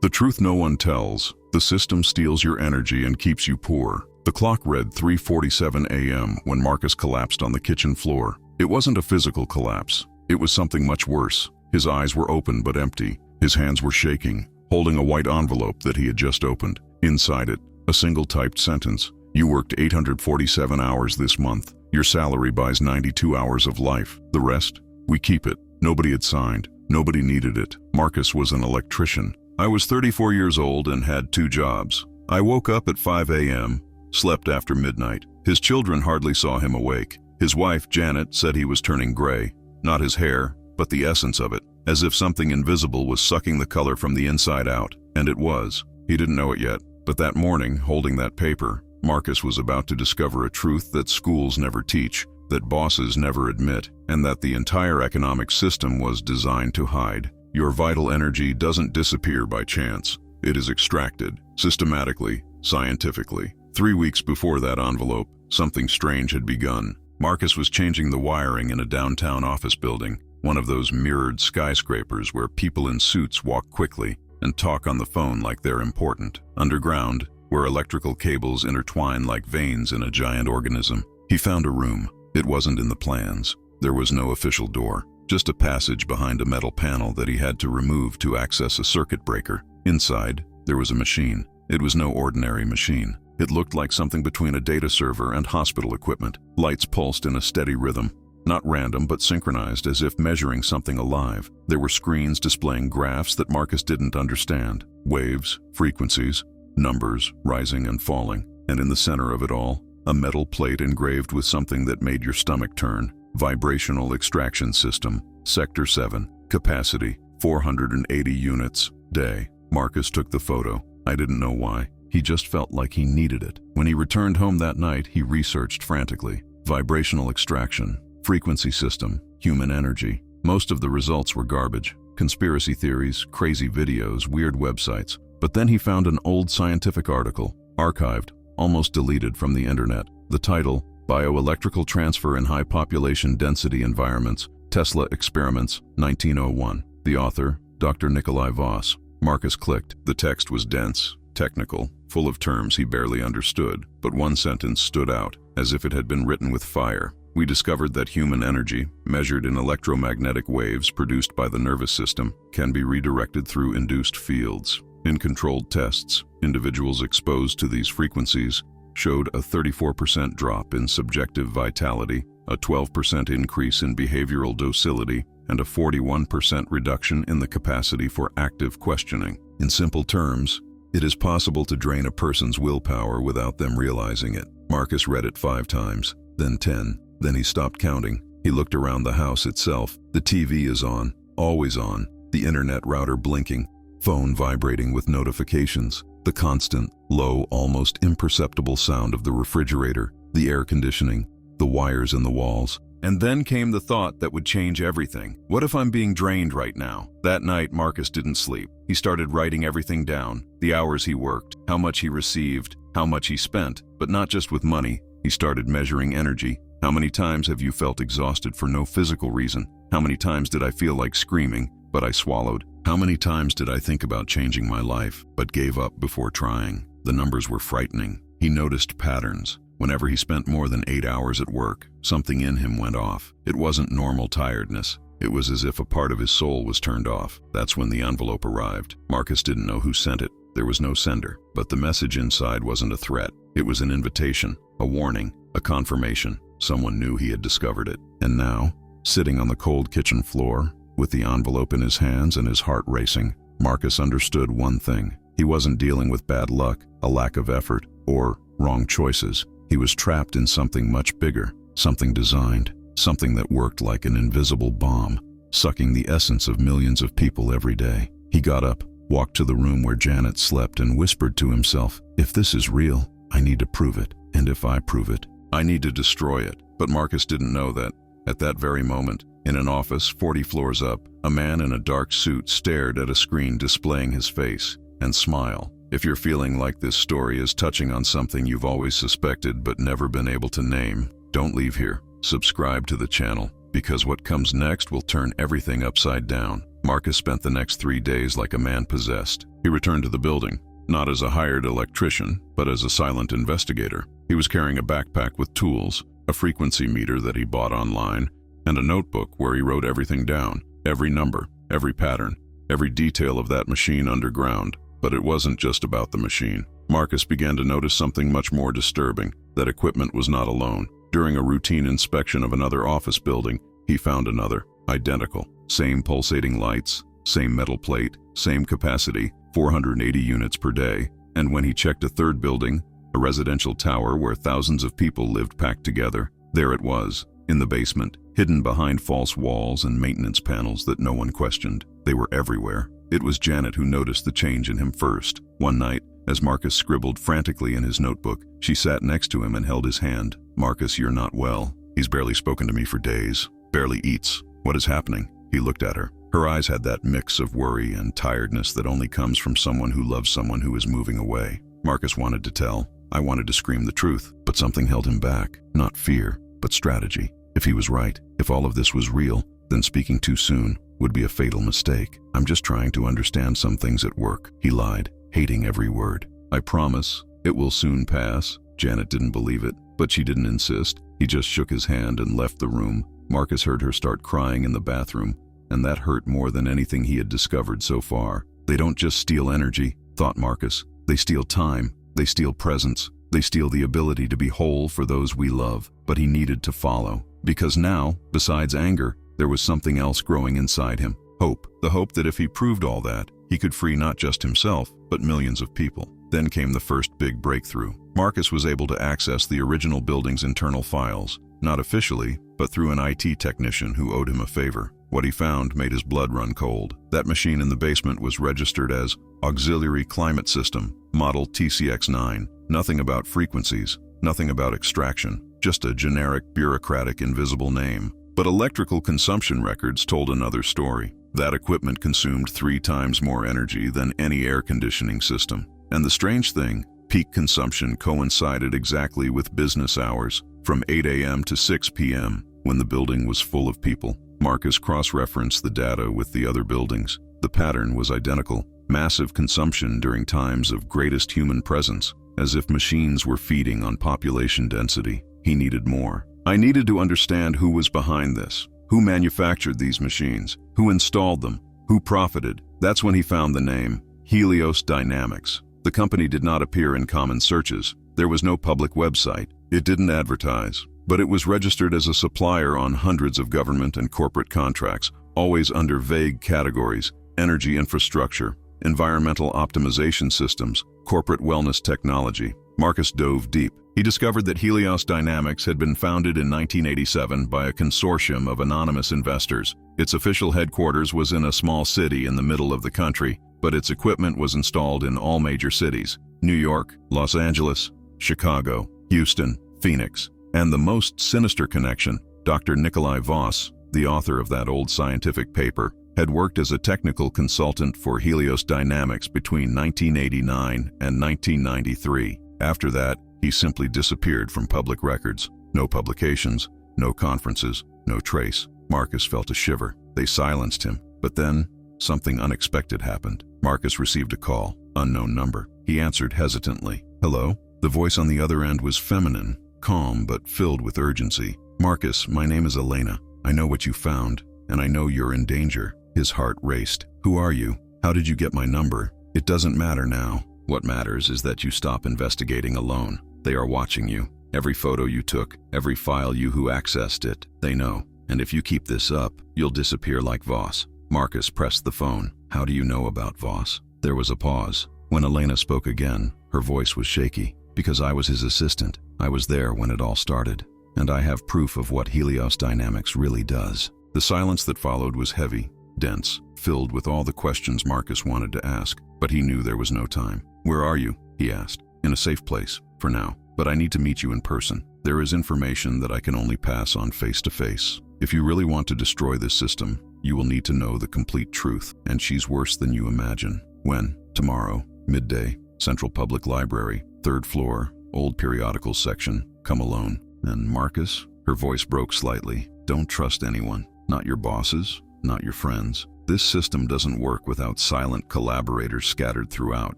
The truth no one tells. The system steals your energy and keeps you poor. The clock read 3:47 a.m. when Marcus collapsed on the kitchen floor. It wasn't a physical collapse. It was something much worse. His eyes were open but empty. His hands were shaking, holding a white envelope that he had just opened. Inside it, a single typed sentence. You worked 847 hours this month. Your salary buys 92 hours of life. The rest, we keep it. Nobody had signed. Nobody needed it. Marcus was an electrician. I was 34 years old and had 2 jobs. I woke up at 5 a.m., slept after midnight. His children hardly saw him awake. His wife, Janet, said he was turning gray. Not his hair, but the essence of it, as if something invisible was sucking the color from the inside out. And it was. He didn't know it yet, but that morning, holding that paper, Marcus was about to discover a truth that schools never teach, that bosses never admit, and that the entire economic system was designed to hide. Your vital energy doesn't disappear by chance. It is extracted, systematically, scientifically. 3 weeks before that envelope, something strange had begun. Marcus was changing the wiring in a downtown office building, one of those mirrored skyscrapers where people in suits walk quickly and talk on the phone like they're important. Underground, where electrical cables intertwine like veins in a giant organism, he found a room. It wasn't in the plans. There was no official door, just a passage behind a metal panel that he had to remove to access a circuit breaker. Inside, there was a machine. It was no ordinary machine. It looked like something between a data server and hospital equipment. Lights pulsed in a steady rhythm, not random but synchronized, as if measuring something alive. There were screens displaying graphs that Marcus didn't understand. Waves, frequencies, numbers rising and falling. And in the center of it all, a metal plate engraved with something that made your stomach turn. Vibrational extraction system, Sector 7, capacity 480 units, day. Marcus took the photo. I didn't know why. He just felt like he needed it. When he returned home that night, he researched frantically. Vibrational extraction, frequency system, human energy. Most of the results were garbage. Conspiracy theories, crazy videos, weird websites. But then he found an old scientific article, archived, almost deleted from the internet. The title, Bioelectrical Transfer in High Population Density Environments, Tesla Experiments, 1901. The author, Dr. Nikola Tesla. Marcus clicked. The text was dense, technical, full of terms he barely understood, but one sentence stood out, as if it had been written with fire. We discovered that human energy, measured in electromagnetic waves produced by the nervous system, can be redirected through induced fields. In controlled tests, individuals exposed to these frequencies showed a 34% drop in subjective vitality, a 12% increase in behavioral docility, and a 41% reduction in the capacity for active questioning. In simple terms, it is possible to drain a person's willpower without them realizing it. Marcus read it 5 times, then 10. Then he stopped counting. He looked around the house itself. The TV is on, always on, the internet router blinking, phone vibrating with notifications, the constant, low, almost imperceptible sound of the refrigerator, the air conditioning, the wires in the walls. And then came the thought that would change everything. What if I'm being drained right now? That night, Marcus didn't sleep. He started writing everything down, the hours he worked, how much he received, how much he spent, but not just with money. He started measuring energy. How many times have you felt exhausted for no physical reason? How many times did I feel like screaming, but I swallowed? How many times did I think about changing my life, but gave up before trying? The numbers were frightening. He noticed patterns. Whenever he spent more than 8 hours at work, something in him went off. It wasn't normal tiredness. It was as if a part of his soul was turned off. That's when the envelope arrived. Marcus didn't know who sent it. There was no sender. But the message inside wasn't a threat. It was an invitation, a warning, a confirmation. Someone knew he had discovered it. And now, sitting on the cold kitchen floor, with the envelope in his hands and his heart racing, Marcus understood one thing. He wasn't dealing with bad luck, a lack of effort, or wrong choices. He was trapped in something much bigger, something designed, something that worked like an invisible bomb, sucking the essence of millions of people every day. He got up, walked to the room where Janet slept, and whispered to himself, if this is real, I need to prove it. And if I prove it, I need to destroy it. But Marcus didn't know that, at that very moment, in an office 40 floors up, a man in a dark suit stared at a screen displaying his face and smile. If you're feeling like this story is touching on something you've always suspected but never been able to name, don't leave here. Subscribe to the channel, because what comes next will turn everything upside down. Marcus spent the next 3 days like a man possessed. He returned to the building, not as a hired electrician, but as a silent investigator. He was carrying a backpack with tools, a frequency meter that he bought online, and a notebook where he wrote everything down, every number, every pattern, every detail of that machine underground. But it wasn't just about the machine. Marcus began to notice something much more disturbing, that equipment was not alone. During a routine inspection of another office building, he found another, identical. Same pulsating lights, same metal plate, same capacity, 480 units per day. And when he checked a third building, a residential tower where thousands of people lived packed together, there it was, in the basement, hidden behind false walls and maintenance panels that no one questioned. They were everywhere. It was Janet who noticed the change in him first. One night, as Marcus scribbled frantically in his notebook, she sat next to him and held his hand. "Marcus, you're not well. He's barely spoken to me for days. Barely eats. What is happening?" He looked at her. Her eyes had that mix of worry and tiredness that only comes from someone who loves someone who is moving away. Marcus wanted to tell. I wanted to scream the truth, but something held him back. Not fear, but strategy. If he was right, if all of this was real, then speaking too soon would be a fatal mistake. "I'm just trying to understand some things at work," he lied, hating every word. "I promise, it will soon pass." Janet didn't believe it, but she didn't insist. He just shook his hand and left the room. Marcus heard her start crying in the bathroom, and that hurt more than anything he had discovered so far. They don't just steal energy, thought Marcus. They steal time, they steal presence, they steal the ability to be whole for those we love. But he needed to follow, because now, besides anger, there was something else growing inside him. Hope. The hope that if he proved all that, he could free not just himself, but millions of people. Then came the first big breakthrough. Marcus was able to access the original building's internal files, not officially, but through an IT technician who owed him a favor. What he found made his blood run cold. That machine in the basement was registered as Auxiliary Climate System, Model TCX-9. Nothing about frequencies, nothing about extraction, just a generic, bureaucratic, invisible name. But electrical consumption records told another story. That equipment consumed 3 times more energy than any air conditioning system. And the strange thing, peak consumption coincided exactly with business hours, from 8 a.m. to 6 p.m., when the building was full of people. Marcus cross-referenced the data with the other buildings. The pattern was identical. Massive consumption during times of greatest human presence, as if machines were feeding on population density. He needed more. I needed to understand who was behind this, who manufactured these machines, who installed them, who profited. That's when he found the name, Helios Dynamics. The company did not appear in common searches. There was no public website. It didn't advertise. But it was registered as a supplier on hundreds of government and corporate contracts, always under vague categories: energy infrastructure, environmental optimization systems, corporate wellness technology. Marcus dove deep. He discovered that Helios Dynamics had been founded in 1987 by a consortium of anonymous investors. Its official headquarters was in a small city in the middle of the country, but its equipment was installed in all major cities: New York, Los Angeles, Chicago, Houston, Phoenix. And the most sinister connection, Dr. Nikola Tesla, the author of that old scientific paper, had worked as a technical consultant for Helios Dynamics between 1989 and 1993. After that, he simply disappeared from public records. No publications, no conferences, no trace. Marcus felt a shiver. They silenced him. But then, something unexpected happened. Marcus received a call, unknown number. He answered hesitantly. "Hello?" The voice on the other end was feminine, calm but filled with urgency. "Marcus, my name is Elena. I know what you found, and I know you're in danger." His heart raced. "Who are you? How did you get my number?" "It doesn't matter now. What matters is that you stop investigating alone. They are watching you. Every photo you took, every file you who accessed it, they know. And if you keep this up, you'll disappear like Voss." Marcus pressed the phone. "How do you know about Voss?" There was a pause. When Elena spoke again, her voice was shaky. "Because I was his assistant. I was there when it all started. And I have proof of what Helios Dynamics really does." The silence that followed was heavy, dense, filled with all the questions Marcus wanted to ask, but he knew there was no time. "Where are you?" he asked. "In a safe place, for now. But I need to meet you in person. There is information that I can only pass on face to face. If you really want to destroy this system, you will need to know the complete truth, and she's worse than you imagine." "When?" "Tomorrow, midday, Central Public Library, 3rd floor, old periodicals section. Come alone." "And Marcus?" Her voice broke slightly. "Don't trust anyone. Not your bosses, not your friends. This system doesn't work without silent collaborators scattered throughout.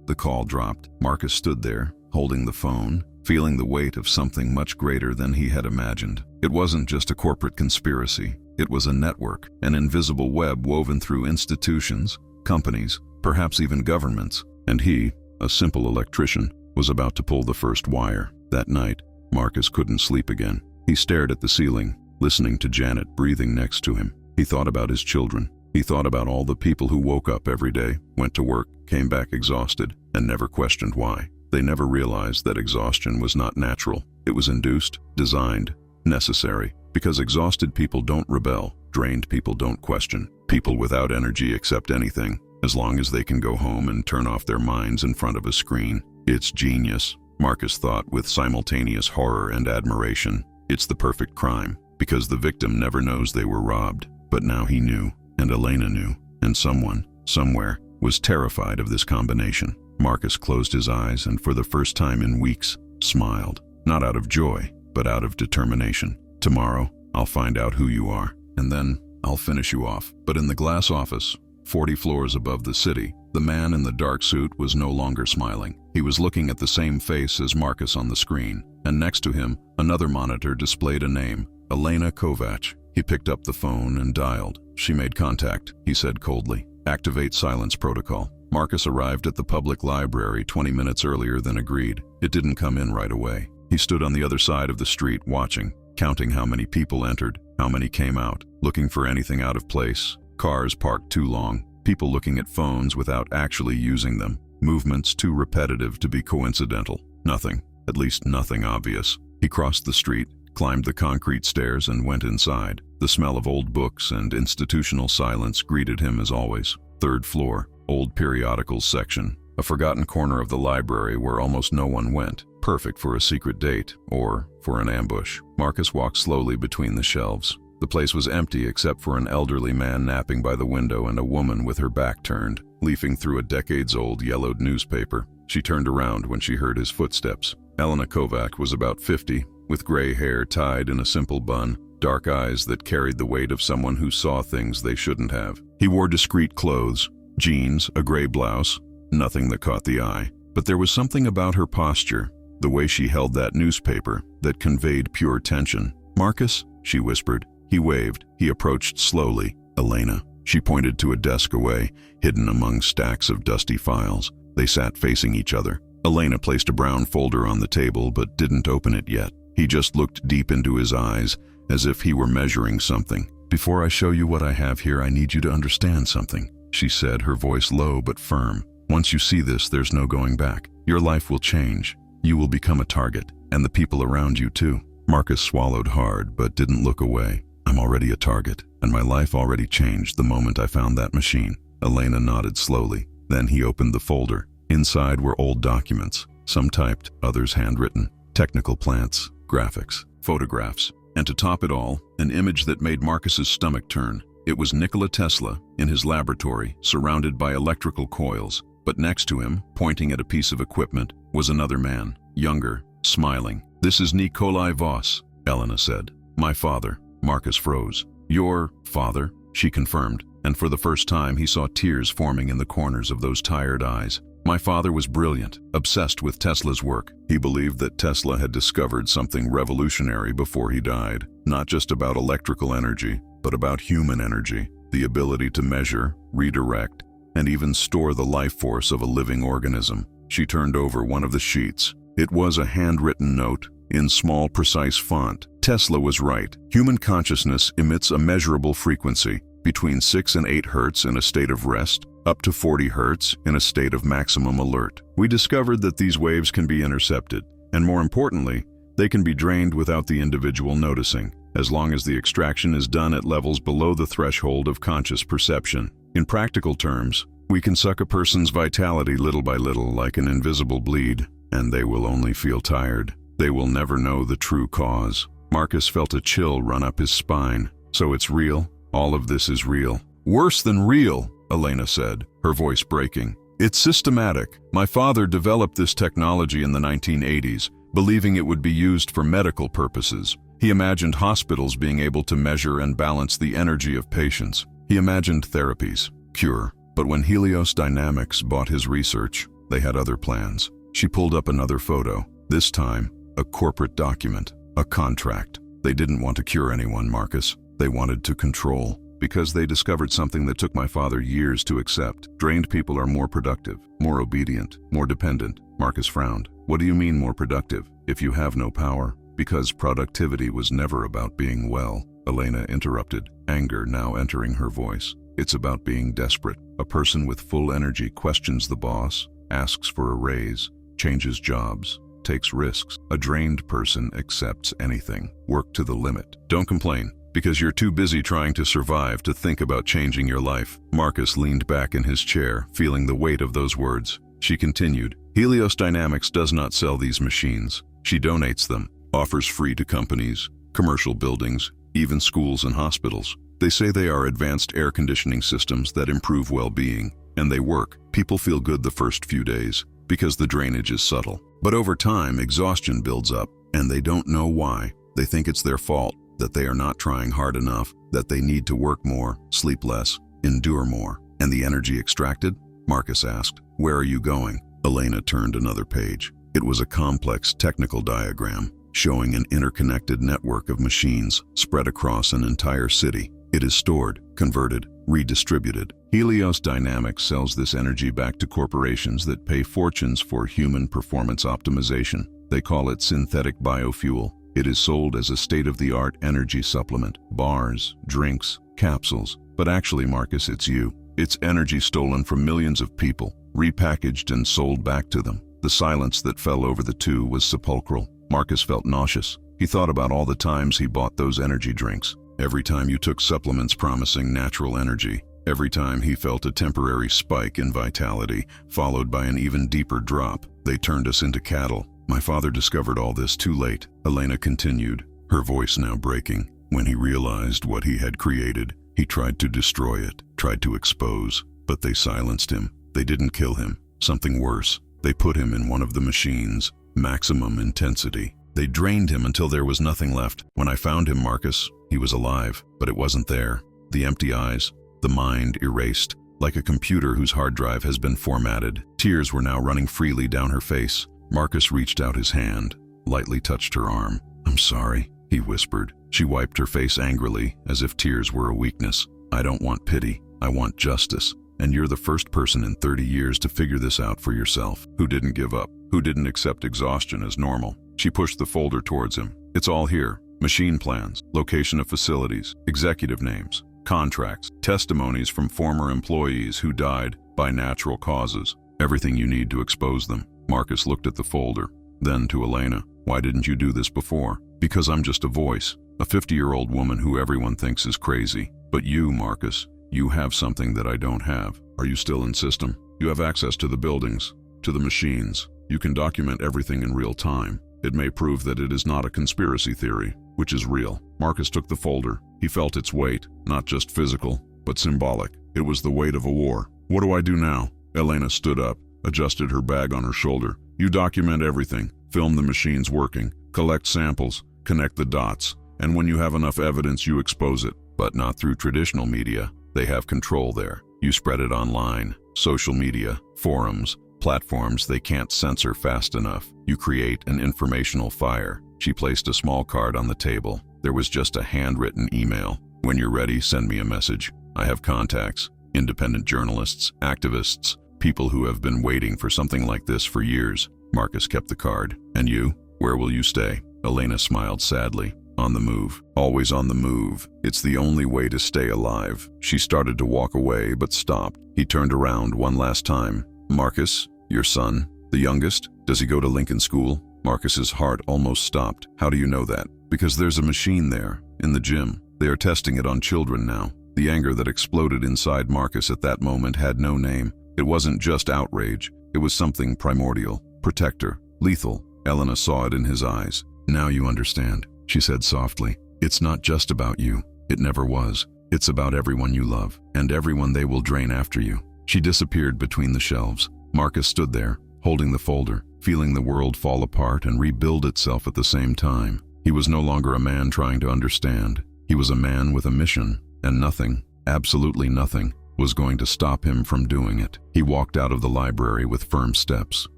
The call dropped. Marcus stood there, holding the phone, feeling the weight of something much greater than he had imagined. It wasn't just a corporate conspiracy. It was a network, an invisible web woven through institutions, companies, perhaps even governments. And he, a simple electrician, was about to pull the first wire. That night, Marcus couldn't sleep again. He stared at the ceiling, listening to Janet breathing next to him. He thought about his children. He thought about all the people who woke up every day, went to work, came back exhausted, and never questioned why. They never realized that exhaustion was not natural. It was induced, designed, necessary. Because exhausted people don't rebel, drained people don't question. People without energy accept anything, as long as they can go home and turn off their minds in front of a screen. It's genius, Marcus thought with simultaneous horror and admiration. It's the perfect crime, because the victim never knows they were robbed. But now he knew, and Elena knew, and someone, somewhere, was terrified of this combination. Marcus closed his eyes and for the first time in weeks, smiled. Not out of joy, but out of determination. Tomorrow, I'll find out who you are, and then I'll finish you off. But in the glass office, 40 floors above the city, the man in the dark suit was no longer smiling. He was looking at the same face as Marcus on the screen, and next to him, another monitor displayed a name, Elena Kovac. He picked up the phone and dialed. She made contact, he said coldly. Activate silence protocol. Marcus arrived at the public library 20 minutes earlier than agreed. It didn't come in right away. He stood on the other side of the street watching, counting how many people entered, how many came out, looking for anything out of place. Cars parked too long, people looking at phones without actually using them, movements too repetitive to be coincidental. Nothing, at least nothing obvious. He crossed the street, climbed the concrete stairs and went inside. The smell of old books and institutional silence greeted him as always. Third floor, old periodicals section, a forgotten corner of the library where almost no one went. Perfect for a secret date, or for an ambush. Marcus walked slowly between the shelves. The place was empty except for an elderly man napping by the window and a woman with her back turned, leafing through a decades-old yellowed newspaper. She turned around when she heard his footsteps. Elena Kovac was about 50, with gray hair tied in a simple bun, dark eyes that carried the weight of someone who saw things they shouldn't have. He wore discreet clothes, jeans, a gray blouse, nothing that caught the eye. But there was something about her posture, the way she held that newspaper, that conveyed pure tension. "Marcus," she whispered. He waved. He approached slowly. "Elena." She pointed to a desk away, hidden among stacks of dusty files. They sat facing each other. Elena placed a brown folder on the table but didn't open it yet. He just looked deep into his eyes, as if he were measuring something. "Before I show you what I have here, I need you to understand something," she said, her voice low but firm. "Once you see this, there's no going back. Your life will change. You will become a target, and the people around you too." Marcus swallowed hard but didn't look away. "I'm already a target, and my life already changed the moment I found that machine." Elena nodded slowly. Then he opened the folder. Inside were old documents, some typed, others handwritten, technical plants, graphics, photographs, and to top it all, an image that made Marcus's stomach turn. It was Nikola Tesla in his laboratory, surrounded by electrical coils. But next to him, pointing at a piece of equipment, was another man, younger, smiling. "This is Nikolai Voss," Elena said. "My father." Marcus froze. "Your father?" she confirmed, and for the first time he saw tears forming in the corners of those tired eyes. "My father was brilliant, obsessed with Tesla's work. He believed that Tesla had discovered something revolutionary before he died, not just about electrical energy, but about human energy, the ability to measure, redirect, and even store the life force of a living organism." She turned over one of the sheets. It was a handwritten note, in small, precise font. Tesla was right. Human consciousness emits a measurable frequency, between 6 and 8 hertz in a state of rest, up to 40 hertz in a state of maximum alert. We discovered that these waves can be intercepted, and more importantly, they can be drained without the individual noticing, as long as the extraction is done at levels below the threshold of conscious perception. In practical terms, we can suck a person's vitality little by little like an invisible bleed, and they will only feel tired. They will never know the true cause. Marcus felt a chill run up his spine. "So it's real? All of this is real?" "Worse than real," Elena said, her voice breaking. "It's systematic. My father developed this technology in the 1980s, believing it would be used for medical purposes. He imagined hospitals being able to measure and balance the energy of patients. He imagined therapies, cure, but when Helios Dynamics bought his research, they had other plans. She pulled up another photo, this time a corporate document, a contract. They didn't want to cure anyone, Marcus. They wanted to control, because they discovered something that took my father years to accept. Drained people are more productive, more obedient, more dependent. Marcus frowned. What do you mean more productive, if you have no power? Because productivity was never about being well, Elena interrupted, anger now entering her voice. It's about being desperate. A person with full energy questions the boss, asks for a raise, changes jobs, takes risks. A drained person accepts anything. Work to the limit. Don't complain, because you're too busy trying to survive to think about changing your life. Marcus leaned back in his chair, feeling the weight of those words. She continued, Helios Dynamics does not sell these machines. She donates them, offers free to companies, commercial buildings, even schools and hospitals. They say they are advanced air conditioning systems that improve well-being, and they work. People feel good the first few days, because the drainage is subtle. But over time, exhaustion builds up, and they don't know why. They think it's their fault, that they are not trying hard enough, that they need to work more, sleep less, endure more. And the energy extracted? Marcus asked. Where are you going? Elena turned another page. It was a complex technical diagram, showing an interconnected network of machines spread across an entire city. It is stored, converted, redistributed. Helios Dynamics sells this energy back to corporations that pay fortunes for human performance optimization. They call it synthetic biofuel. It is sold as a state-of-the-art energy supplement, bars, drinks, capsules. But actually, Marcus, it's you. It's energy stolen from millions of people, repackaged and sold back to them. The silence that fell over the two was sepulchral. Marcus felt nauseous. He thought about all the times he bought those energy drinks. Every time you took supplements promising natural energy. Every time he felt a temporary spike in vitality, followed by an even deeper drop. They turned us into cattle. My father discovered all this too late, Elena continued, her voice now breaking. When he realized what he had created, he tried to destroy it, tried to expose, but they silenced him. They didn't kill him. Something worse. They put him in one of the machines, maximum intensity. They drained him until there was nothing left. When I found him, Marcus, he was alive, but it wasn't there. The empty eyes, the mind erased, like a computer whose hard drive has been formatted. Tears were now running freely down her face. Marcus reached out his hand, lightly touched her arm. I'm sorry, he whispered. She wiped her face angrily, as if tears were a weakness. I don't want pity. I want justice. And you're the first person in 30 years to figure this out for yourself. Who didn't give up, who didn't accept exhaustion as normal. She pushed the folder towards him. It's all here. Machine plans, location of facilities, executive names, contracts, testimonies from former employees who died by natural causes. Everything you need to expose them. Marcus looked at the folder, then to Elena. Why didn't you do this before? Because I'm just a voice, a 50-year-old woman who everyone thinks is crazy. But you, Marcus, you have something that I don't have. Are you still in system? You have access to the buildings, to the machines. You can document everything in real time. It may prove that it is not a conspiracy theory, which is real. Marcus took the folder. He felt its weight, not just physical, but symbolic. It was the weight of a war. What do I do now? Elena stood up, adjusted her bag on her shoulder. You document everything, film the machines working, collect samples, connect the dots, and when you have enough evidence, you expose it. But not through traditional media. They have control there. You spread it online, social media, forums, platforms they can't censor fast enough. You create an informational fire. She placed a small card on the table. There was just a handwritten email. When you're ready, send me a message. I have contacts, independent journalists, activists, people who have been waiting for something like this for years. Marcus kept the card. And you? Where will you stay? Elena smiled sadly. On the move. Always on the move. It's the only way to stay alive. She started to walk away, but stopped. He turned around one last time. Marcus, your son, the youngest, does he go to Lincoln School? Marcus's heart almost stopped. How do you know that? Because there's a machine there, in the gym. They are testing it on children now. The anger that exploded inside Marcus at that moment had no name. It wasn't just outrage. It was something primordial, protector, lethal. Elena saw it in his eyes. Now you understand, she said softly. It's not just about you. It never was. It's about everyone you love, and everyone they will drain after you. She disappeared between the shelves. Marcus stood there, holding the folder, feeling the world fall apart and rebuild itself at the same time. He was no longer a man trying to understand. He was a man with a mission, and nothing, absolutely nothing, was going to stop him from doing it. He walked out of the library with firm steps.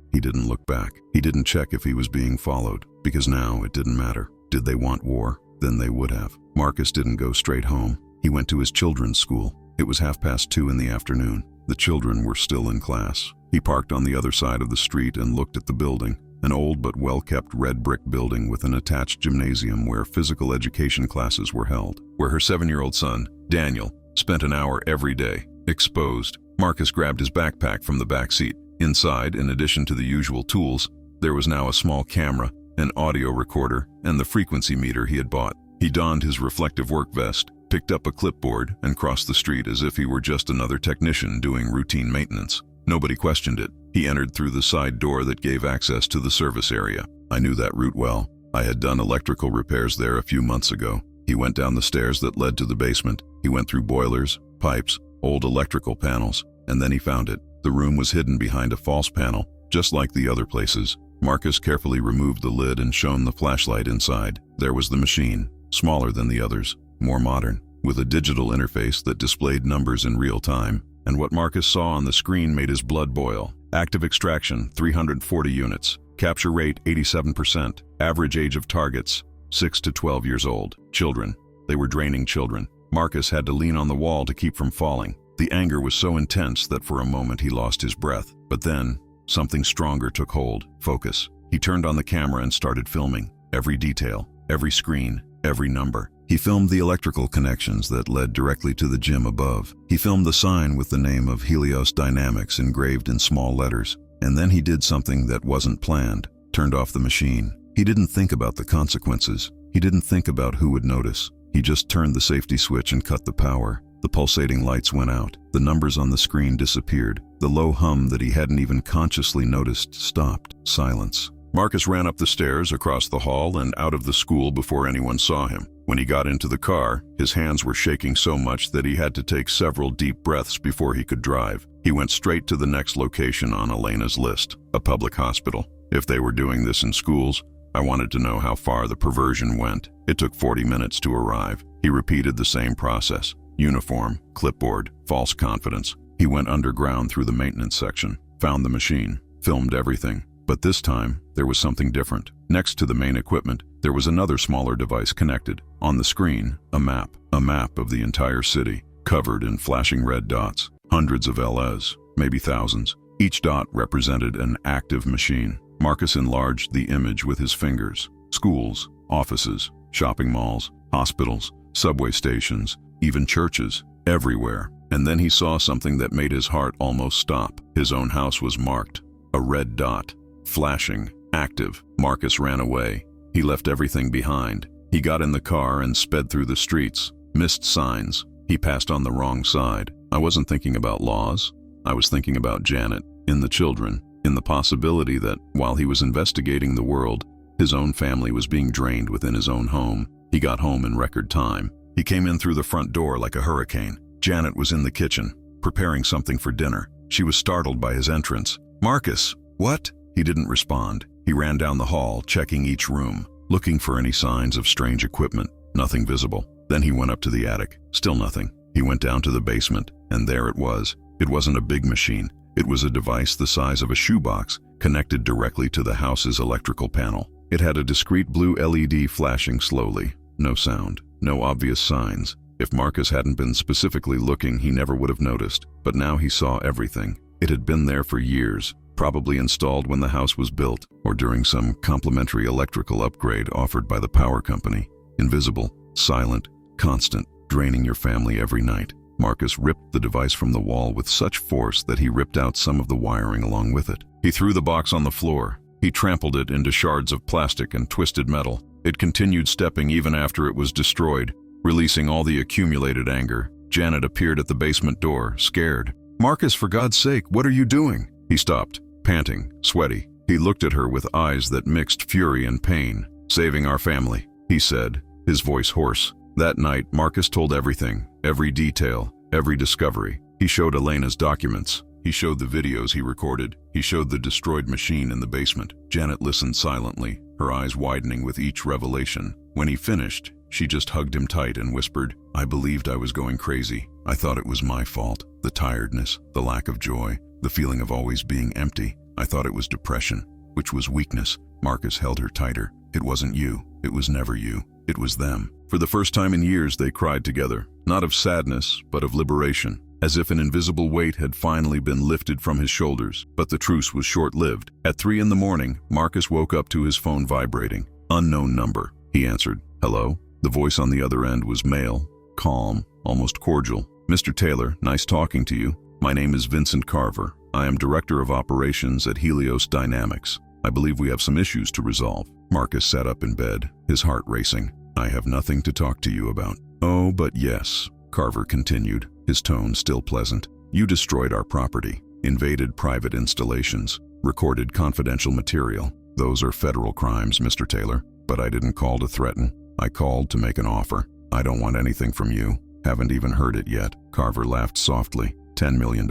He didn't look back. He didn't check if he was being followed, because now it didn't matter. Did they want war? Then they would have. Marcus didn't go straight home. He went to his children's school. It was 2:30 in the afternoon. The children were still in class. He parked on the other side of the street and looked at the building, an old but well-kept red brick building with an attached gymnasium where physical education classes were held, where her 7-year-old son, Daniel, spent an hour every day, exposed. Marcus grabbed his backpack from the back seat. Inside, in addition to the usual tools, there was now a small camera, an audio recorder, and the frequency meter he had bought. He donned his reflective work vest, picked up a clipboard, and crossed the street as if he were just another technician doing routine maintenance. Nobody questioned it. He entered through the side door that gave access to the service area. I knew that route well. I had done electrical repairs there a few months ago. He went down the stairs that led to the basement. He went through boilers, pipes, old electrical panels, and then he found it. The room was hidden behind a false panel, just like the other places. Marcus carefully removed the lid and shone the flashlight inside. There was the machine, smaller than the others, more modern, with a digital interface that displayed numbers in real time. And what Marcus saw on the screen made his blood boil. Active extraction, 340 units. Capture rate, 87%. Average age of targets, 6 to 12 years old. Children. They were draining children. Marcus had to lean on the wall to keep from falling. The anger was so intense that for a moment he lost his breath. But then, something stronger took hold. Focus. He turned on the camera and started filming. Every detail, every screen, every number. He filmed the electrical connections that led directly to the gym above. He filmed the sign with the name of Helios Dynamics engraved in small letters. And then he did something that wasn't planned. Turned off the machine. He didn't think about the consequences. He didn't think about who would notice. He just turned the safety switch and cut the power. The pulsating lights went out. The numbers on the screen disappeared. The low hum that he hadn't even consciously noticed stopped. Silence. Marcus ran up the stairs, across the hall, and out of the school before anyone saw him. When he got into the car, his hands were shaking so much that he had to take several deep breaths before he could drive. He went straight to the next location on Elena's list, a public hospital. If they were doing this in schools, I wanted to know how far the perversion went. It took 40 minutes to arrive. He repeated the same process. Uniform, clipboard, false confidence. He went underground through the maintenance section, found the machine, filmed everything. But this time, there was something different. Next to the main equipment, there was another smaller device connected. On the screen, a map of the entire city, covered in flashing red dots. Hundreds of LEs, maybe thousands. Each dot represented an active machine. Marcus enlarged the image with his fingers. Schools, offices, shopping malls, hospitals, subway stations, even churches, everywhere. And then he saw something that made his heart almost stop. His own house was marked. A red dot. Flashing. Active. Marcus ran away. He left everything behind. He got in the car and sped through the streets. Missed signs. He passed on the wrong side. I wasn't thinking about laws. I was thinking about Janet, in the children, in the possibility that, while he was investigating the world, his own family was being drained within his own home. He got home in record time. He came in through the front door like a hurricane. Janet was in the kitchen, preparing something for dinner. She was startled by his entrance. "Marcus, what?" He didn't respond. He ran down the hall, checking each room, looking for any signs of strange equipment. Nothing visible. Then he went up to the attic. Still nothing. He went down to the basement, and there it was. It wasn't a big machine. It was a device the size of a shoebox, connected directly to the house's electrical panel. It had a discrete blue LED flashing slowly. No sound. No obvious signs. If Marcus hadn't been specifically looking, he never would have noticed. But now he saw everything. It had been there for years, probably installed when the house was built, or during some complimentary electrical upgrade offered by the power company. Invisible, silent, constant, draining your family every night. Marcus ripped the device from the wall with such force that he ripped out some of the wiring along with it. He threw the box on the floor. He trampled it into shards of plastic and twisted metal. It continued stepping even after it was destroyed, releasing all the accumulated anger. Janet appeared at the basement door, scared. "Marcus, for God's sake, what are you doing?" He stopped, panting, sweaty. He looked at her with eyes that mixed fury and pain. "Saving our family," he said, his voice hoarse. That night, Marcus told everything, every detail, every discovery. He showed Elena's documents. He showed the videos he recorded. He showed the destroyed machine in the basement. Janet listened silently, her eyes widening with each revelation. When he finished, she just hugged him tight and whispered, "I believed I was going crazy. I thought it was my fault. The tiredness, the lack of joy, the feeling of always being empty. I thought it was depression, which was weakness." Marcus held her tighter. "It wasn't you. It was never you. It was them." For the first time in years, they cried together, not of sadness, but of liberation, as if an invisible weight had finally been lifted from his shoulders. But the truce was short-lived. At 3 a.m, Marcus woke up to his phone vibrating. Unknown number. He answered. "Hello?" The voice on the other end was male, calm, almost cordial. "Mr. Taylor, nice talking to you. My name is Vincent Carver. I am Director of Operations at Helios Dynamics. I believe we have some issues to resolve." Marcus sat up in bed, his heart racing. "I have nothing to talk to you about." "Oh, but yes," Carver continued, his tone still pleasant. "You destroyed our property, invaded private installations, recorded confidential material. Those are federal crimes, Mr. Taylor. But I didn't call to threaten. I called to make an offer. I don't want anything from you. Haven't even heard it yet." Carver laughed softly. $10 million,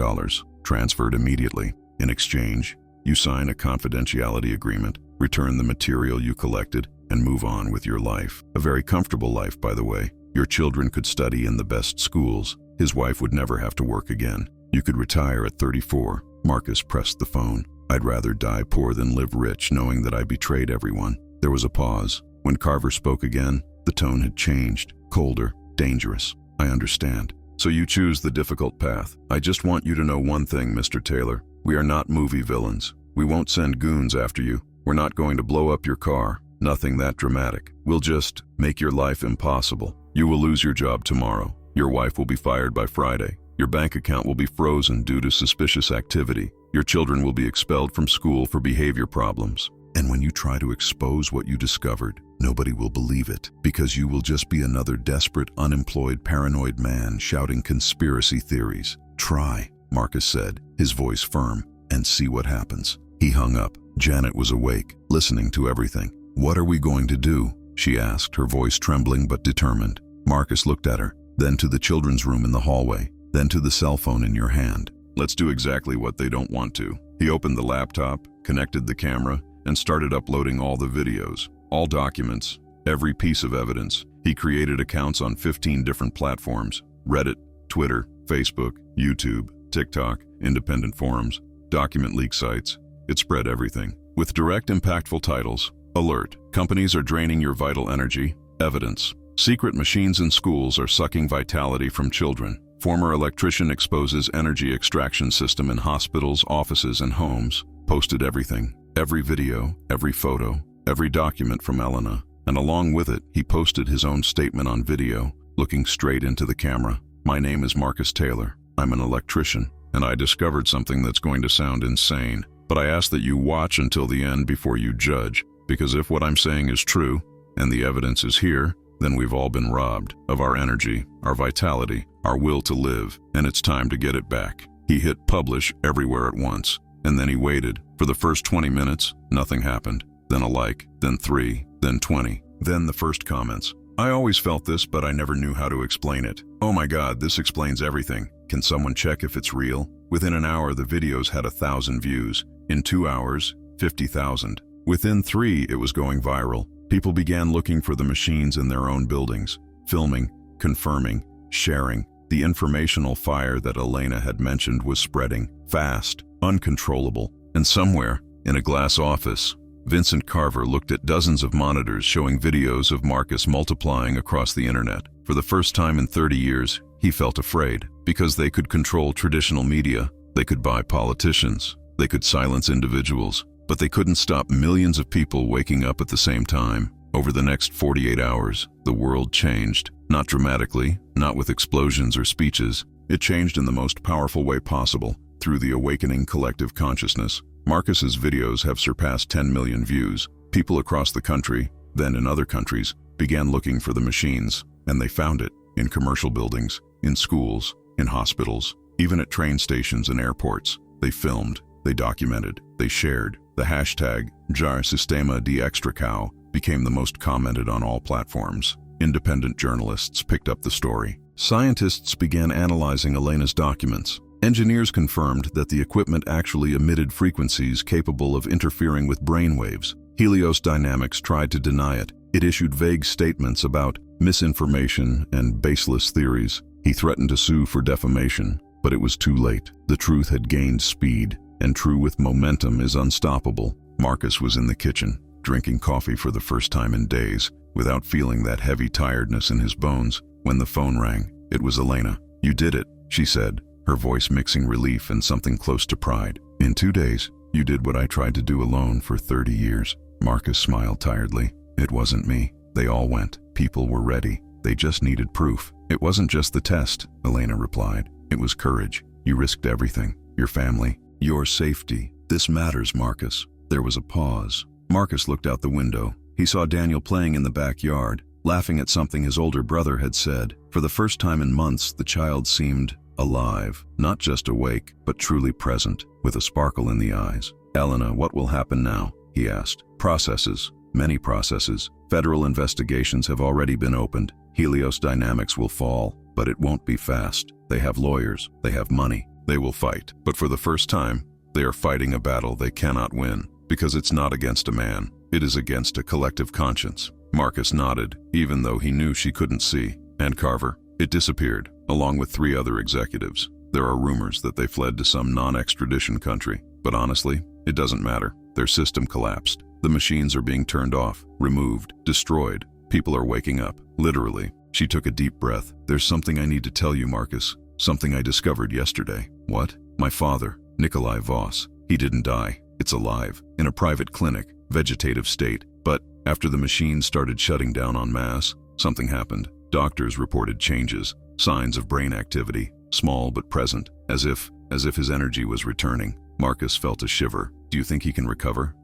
transferred immediately. In exchange, you sign a confidentiality agreement, return the material you collected, and move on with your life. A very comfortable life, by the way. Your children could study in the best schools. His wife would never have to work again. You could retire at 34. Marcus pressed the phone. "I'd rather die poor than live rich, knowing that I betrayed everyone." There was a pause. When Carver spoke again, the tone had changed, colder, dangerous. "I understand. So you choose the difficult path. I just want you to know one thing, Mr. Taylor. We are not movie villains. We won't send goons after you. We're not going to blow up your car. Nothing that dramatic. We'll just make your life impossible. You will lose your job tomorrow. Your wife will be fired by Friday. Your bank account will be frozen due to suspicious activity. Your children will be expelled from school for behavior problems. And when you try to expose what you discovered, nobody will believe it, because you will just be another desperate, unemployed, paranoid man shouting conspiracy theories. Try," Marcus said, his voice firm, "and see what happens." He hung up. Janet was awake, listening to everything. "What are we going to do?" she asked, her voice trembling but determined. Marcus looked at her, then to the children's room in the hallway, then to the cell phone in your hand. "Let's do exactly what they don't want to." He opened the laptop, connected the camera, and started uploading all the videos, all documents, every piece of evidence. He created accounts on 15 different platforms: Reddit, Twitter, Facebook, YouTube, TikTok, independent forums, document leak sites. It spread everything, with direct, impactful titles. Alert: companies are draining your vital energy. Evidence: secret machines in schools are sucking vitality from children. Former electrician exposes energy extraction system in hospitals, offices, and homes. Posted everything. Every video, every photo, every document from Elena. And along with it, he posted his own statement on video, looking straight into the camera. "My name is Marcus Taylor. I'm an electrician, and I discovered something that's going to sound insane. But I ask that you watch until the end before you judge, because if what I'm saying is true, and the evidence is here, then we've all been robbed of our energy, our vitality, our will to live, and it's time to get it back." He hit publish everywhere at once, and then he waited. For the first 20 minutes, nothing happened. Then a like, then 3, then 20, then the first comments. "I always felt this, but I never knew how to explain it. Oh my God, this explains everything. Can someone check if it's real?" Within an hour, the videos had 1,000 views. In 2 hours, 50,000. Within 3, it was going viral. People began looking for the machines in their own buildings, filming, confirming, sharing. The informational fire that Elena had mentioned was spreading, fast, uncontrollable. And somewhere, in a glass office, Vincent Carver looked at dozens of monitors showing videos of Marcus multiplying across the internet. For the first time in 30 years, he felt afraid, because they could control traditional media, they could buy politicians, they could silence individuals, but they couldn't stop millions of people waking up at the same time. Over the next 48 hours, the world changed. Not dramatically, not with explosions or speeches. It changed in the most powerful way possible, through the awakening collective consciousness. Marcus's videos have surpassed 10 million views. People across the country, then in other countries, began looking for the machines, and they found it in commercial buildings, in schools, in hospitals, even at train stations and airports. They filmed, they documented, they shared. The hashtag Jar Sistema de Extracao became the most commented on all platforms. Independent journalists picked up the story. Scientists began analyzing Elena's documents. Engineers confirmed that the equipment actually emitted frequencies capable of interfering with brainwaves. Helios Dynamics tried to deny it. It issued vague statements about misinformation and baseless theories. He threatened to sue for defamation, but it was too late. The truth had gained speed, and true with momentum is unstoppable. Marcus was in the kitchen, drinking coffee for the first time in days, without feeling that heavy tiredness in his bones, when the phone rang. It was Elena. "You did it," she said, her voice mixing relief and something close to pride. "In 2 days, you did what I tried to do alone for 30 years. Marcus smiled tiredly. "It wasn't me. They all went. People were ready. They just needed proof." "It wasn't just the test," Elena replied. "It was courage. You risked everything. Your family. Your safety. This matters, Marcus." There was a pause. Marcus looked out the window. He saw Daniel playing in the backyard, laughing at something his older brother had said. For the first time in months, the child seemed alive, not just awake, but truly present, with a sparkle in the eyes. "Elena, what will happen now?" he asked. "Processes. Many processes. Federal investigations have already been opened. Helios Dynamics will fall, but it won't be fast. They have lawyers. They have money. They will fight. But for the first time, they are fighting a battle they cannot win, because it's not against a man. It is against a collective conscience." Marcus nodded, even though he knew she couldn't see. "And Carver?" "It disappeared, along with 3 other executives. There are rumors that they fled to some non-extradition country. But honestly, it doesn't matter. Their system collapsed. The machines are being turned off, removed, destroyed. People are waking up, literally." She took a deep breath. "There's something I need to tell you, Marcus. Something I discovered yesterday." "What?" "My father, Nikola Voss. He didn't die. It's alive, in a private clinic, vegetative state. But after the machines started shutting down en masse, something happened. Doctors reported changes, signs of brain activity, small but present, as if his energy was returning." Marcus felt a shiver. "Do you think he can recover?"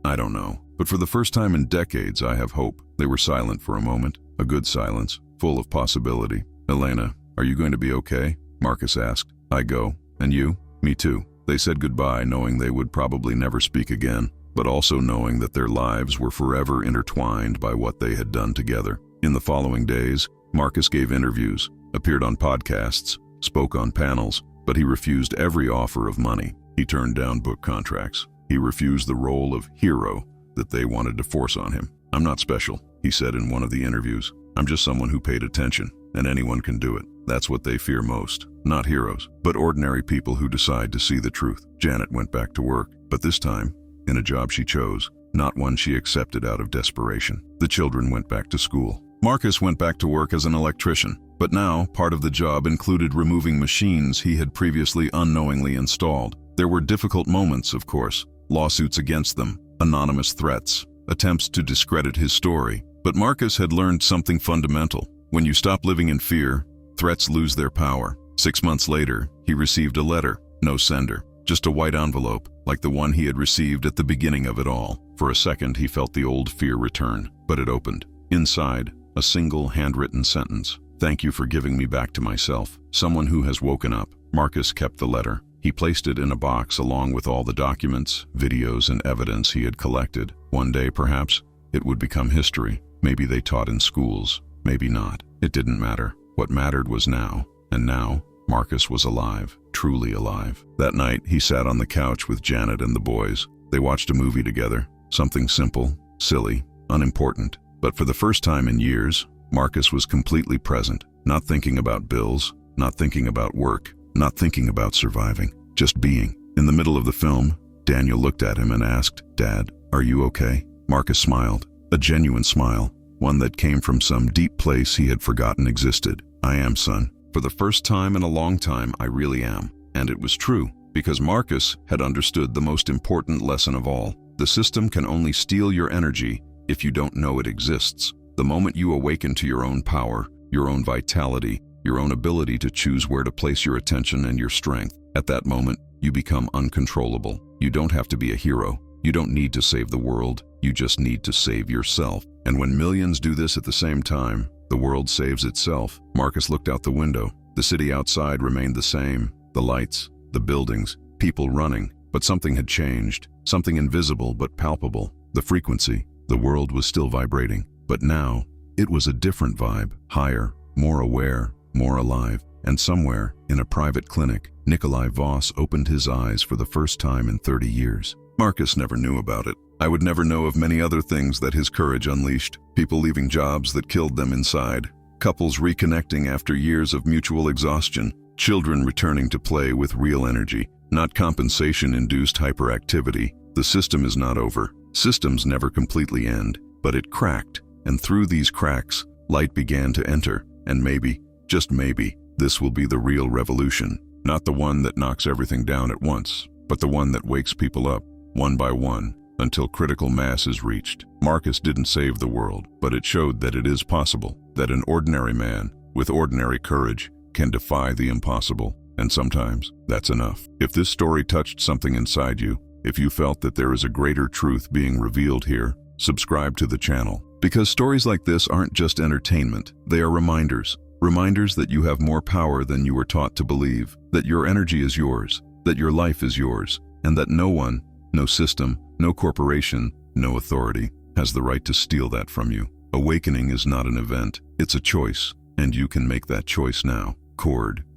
"I don't know. But for the first time in decades, I have hope." They were silent for a moment, a good silence, full of possibility. "Elena, are you going to be okay?" Marcus asked. "I go. And you?" "Me too." They said goodbye, knowing they would probably never speak again, but also knowing that their lives were forever intertwined by what they had done together. In the following days, Marcus gave interviews, appeared on podcasts, spoke on panels, but he refused every offer of money. He turned down book contracts. He refused the role of hero that they wanted to force on him. "I'm not special," he said in one of the interviews. "I'm just someone who paid attention, and anyone can do it." That's what they fear most. Not heroes, but ordinary people who decide to see the truth. Janet went back to work, but this time, in a job she chose, not one she accepted out of desperation. The children went back to school. Marcus went back to work as an electrician, but now part of the job included removing machines he had previously unknowingly installed. There were difficult moments, of course, lawsuits against them, anonymous threats, attempts to discredit his story. But Marcus had learned something fundamental. When you stop living in fear, threats lose their power. 6 months later, he received a letter, no sender, just a white envelope, like the one he had received at the beginning of it all. For a second, he felt the old fear return, but it opened. Inside, a single handwritten sentence. "Thank you for giving me back to myself. Someone who has woken up." Marcus kept the letter. He placed it in a box along with all the documents, videos, and evidence he had collected. One day, perhaps, it would become history. Maybe they taught in schools, maybe not. It didn't matter. What mattered was now. And now, Marcus was alive, truly alive. That night, he sat on the couch with Janet and the boys. They watched a movie together. Something simple, silly, unimportant. But for the first time in years, Marcus was completely present, not thinking about bills, not thinking about work, not thinking about surviving, just being. In the middle of the film, Daniel looked at him and asked, "Dad, are you okay?" Marcus smiled, a genuine smile, one that came from some deep place he had forgotten existed. "I am, son. For the first time in a long time, I really am." And it was true, because Marcus had understood the most important lesson of all. The system can only steal your energy if you don't know it exists. The moment you awaken to your own power, your own vitality, your own ability to choose where to place your attention and your strength, at that moment, you become uncontrollable. You don't have to be a hero. You don't need to save the world. You just need to save yourself. And when millions do this at the same time, the world saves itself. Marcus looked out the window. The city outside remained the same. The lights, the buildings, people running. But something had changed. Something invisible but palpable. The frequency. The world was still vibrating. But now, it was a different vibe. Higher, more aware, more alive. And somewhere, in a private clinic, Nikola Voss opened his eyes for the first time in 30 years. Marcus never knew about it I would never know of many other things that his courage unleashed. People leaving jobs that killed them inside. Couples reconnecting after years of mutual exhaustion. Children returning to play with real energy, not compensation-induced hyperactivity. The system is not over. Systems never completely end, but it cracked, and through these cracks, light began to enter, and maybe, just maybe, this will be the real revolution. Not the one that knocks everything down at once, but the one that wakes people up, one by one, until critical mass is reached. Marcus didn't save the world, but it showed that it is possible, that an ordinary man, with ordinary courage, can defy the impossible, and sometimes that's enough. If this story touched something inside you, if you felt that there is a greater truth being revealed here, subscribe to the channel. Because stories like this aren't just entertainment, they are reminders. Reminders that you have more power than you were taught to believe, that your energy is yours, that your life is yours, and that no one, no system, no corporation, no authority has the right to steal that from you. Awakening is not an event, it's a choice, and you can make that choice now.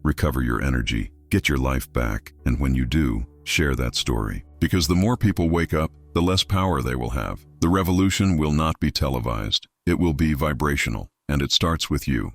Recover your energy, get your life back, and when you do, share that story. Because the more people wake up, the less power they will have. The revolution will not be televised. It will be vibrational, and it starts with you.